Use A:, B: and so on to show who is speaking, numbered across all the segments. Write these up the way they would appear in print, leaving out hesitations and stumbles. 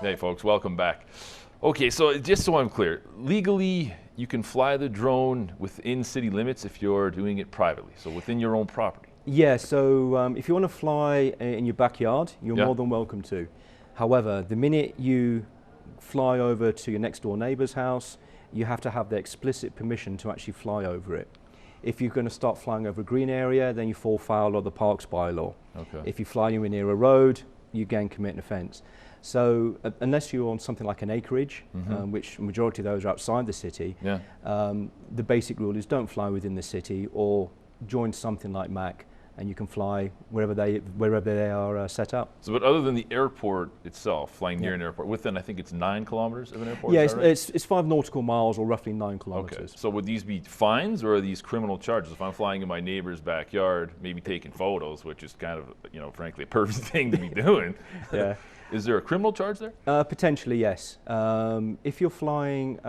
A: Hey folks, welcome back. Okay, so just so I'm clear, legally you can fly the drone within city limits if you're doing it privately, so within your own property.
B: Yeah, so if you want to fly in your backyard, you're
A: Yeah.
B: more than welcome to. However, the minute you fly over to your next door neighbour's house, you have to have the explicit permission to actually fly over it. If you're going to start flying over a green area, then you fall foul of the parks bylaw.
A: Okay.
B: If you fly anywhere near a road, you again commit an offence. So unless you're on something like an acreage, which majority of those are outside the city,
A: Yeah.
B: the basic rule is don't fly within the city or join something like MAC, and you can fly wherever they are set up.
A: So, but other than the airport itself, flying near an airport, within I think it's 9 kilometers of an airport.
B: Yeah,
A: is that right?
B: it's 5 nautical miles or roughly 9
A: Okay.
B: kilometers.
A: So would these be fines or are these criminal charges? If I'm flying in my neighbor's backyard, maybe taking photos, which is kind of, frankly, a perfect thing to be doing.
B: Yeah.
A: Is there a criminal charge there?
B: Potentially, yes. If you're flying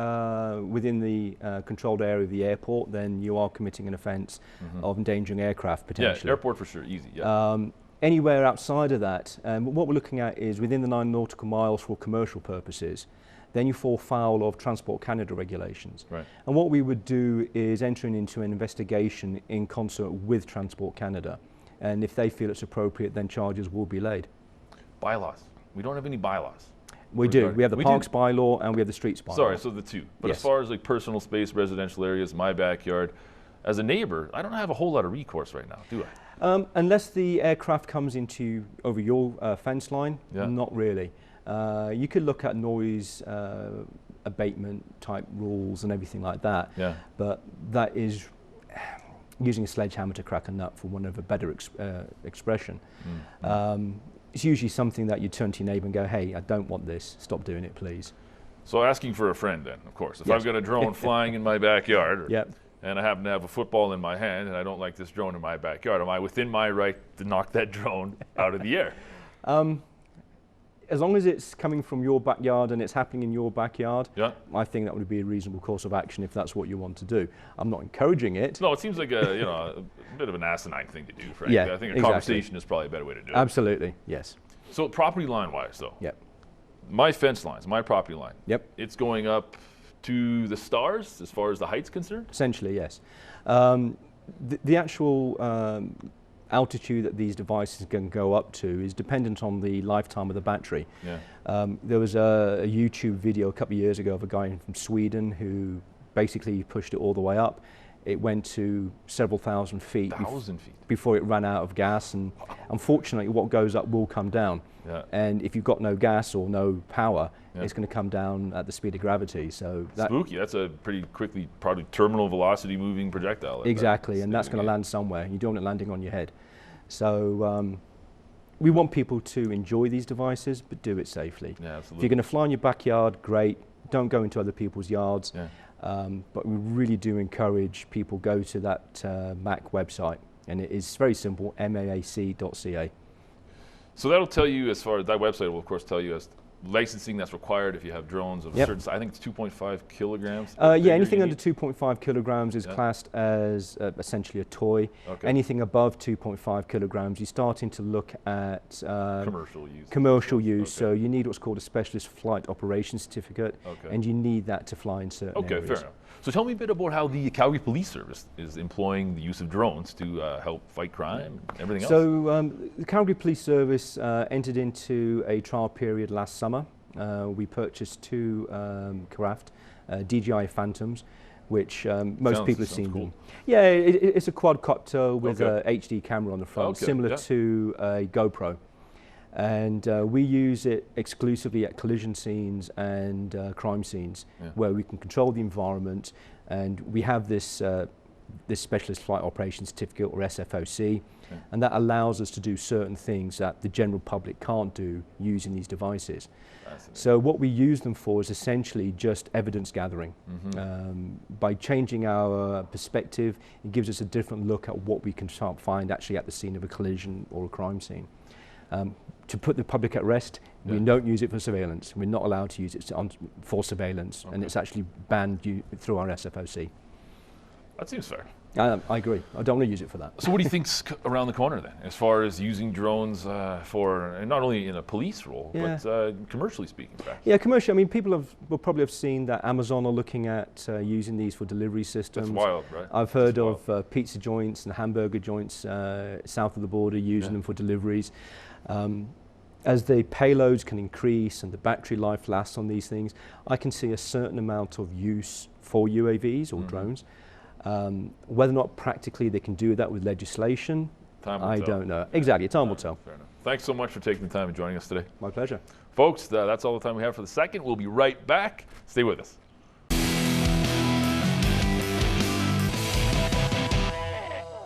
B: within the controlled area of the airport, then you are committing an offence of endangering aircraft, potentially.
A: Yeah, airport for sure, easy. Yeah.
B: Anywhere outside of that, what we're looking at is within the 9 nautical miles for commercial purposes, then you fall foul of Transport Canada regulations.
A: Right.
B: And what we would do is entering into an investigation in concert with Transport Canada. And if they feel it's appropriate, then charges will be laid.
A: Bylaws. We don't have any bylaws.
B: We do. We have the parks bylaw and we have the streets bylaw.
A: Sorry, so the two. But
B: Yes.
A: as far as like personal space, residential areas, my backyard, as a neighbor, I don't have a whole lot of recourse right now, do I?
B: Unless the aircraft comes into over your fence line,
A: Yeah.
B: not really. You could look at noise abatement type rules and everything like that.
A: Yeah.
B: But that is using a sledgehammer to crack a nut, for one of a better expression. It's usually something that you turn to your neighbour and go, hey, I don't want this, stop doing it, please.
A: So asking for a friend then, of course. If
B: Yes.
A: I've got a drone flying in my backyard,
B: Yep.
A: and I happen to have a football in my hand, and I don't like this drone in my backyard, am I within my right to knock that drone out of the air?
B: As long as it's coming from your backyard and it's happening in your backyard,
A: Yeah.
B: I think that would be a reasonable course of action if that's what you want to do. I'm not encouraging it.
A: No, it seems like a bit of an asinine thing to do, frankly.
B: Yeah,
A: I think a
B: exactly.
A: conversation is probably a better way to do it.
B: Absolutely, yes.
A: So property line wise though,
B: Yep.
A: my fence lines, my property line,
B: Yep.
A: it's going up to the stars as far as the height's concerned?
B: Essentially, yes. The actual altitude that these devices can go up to is dependent on the lifetime of the battery.
A: Yeah.
B: There was a YouTube video a couple of years ago of a guy from Sweden who basically pushed it all the way up. It went to several thousand feet.
A: 1,000 feet.
B: Before it ran out of gas, and unfortunately what goes up will come down.
A: Yeah.
B: And if you've got no gas or no power,
A: Yeah.
B: it's going to come down at the speed of gravity. So that,
A: Spooky. That's a pretty quickly, probably terminal velocity moving projectile.
B: exactly, and that's going to land somewhere. You don't want it landing on your head. So we want people to enjoy these devices, but do it safely.
A: Yeah,
B: If
A: absolutely.
B: you're going to fly in your backyard, great. Don't go into other people's yards.
A: Yeah.
B: But we really do encourage people go to that MAC website, and it is very simple, maac.ca.
A: So that'll tell you, as far as that website will of course tell you as licensing that's required if you have drones of a
B: Yep.
A: certain size. I think it's 2.5 kilograms.
B: Yeah, anything under 2.5 kilograms is
A: Yeah.
B: classed as essentially a toy.
A: Okay.
B: Anything above 2.5 kilograms, you're starting to look at
A: Commercial use.
B: commercial use.
A: Okay.
B: So you need what's called a specialist flight operations certificate,
A: Okay.
B: and you need that to fly in certain
A: Okay,
B: areas.
A: fair enough. So tell me a bit about how the Calgary Police Service is employing the use of drones to help fight crime and everything else.
B: So the Calgary Police Service entered into a trial period last summer. We purchased 2 craft, DJI Phantoms, which most people have seen.
A: cool.
B: Them. Yeah, it's a quadcopter with
A: Okay.
B: a HD camera on the front,
A: Okay,
B: similar
A: yeah.
B: to a GoPro. And we use it exclusively at collision scenes and crime scenes,
A: Yeah.
B: where we can control the environment. And we have this Specialist Flight Operations Certificate, or SFOC,
A: Okay.
B: and that allows us to do certain things that the general public can't do using these devices.
A: Fascinating.
B: So what we use them for is essentially just evidence gathering. By changing our perspective, it gives us a different look at what we can find actually at the scene of a collision or a crime scene. To put the public at rest, we
A: Yeah.
B: don't use it for surveillance. We're not allowed to use it for surveillance, and
A: Okay.
B: it's actually banned through our SFOC.
A: That seems fair.
B: I agree. I don't want to use it for that.
A: So what do you think's around the corner then, as far as using drones for, and not only in a police role,
B: Yeah.
A: but commercially speaking, perhaps?
B: Yeah, commercially, I mean, people will probably have seen that Amazon are looking at using these for delivery systems.
A: That's wild, right?
B: I've heard of pizza joints and hamburger joints south of the border using them for deliveries. As the payloads can increase and the battery life lasts on these things, I can see a certain amount of use for UAVs or drones. Whether or not practically they can do that with legislation, I don't know. Exactly, time will tell.
A: Fair enough. Thanks so much for taking the time and joining us today.
B: My pleasure.
A: Folks, that's all the time we have for the second. We'll be right back. Stay with us.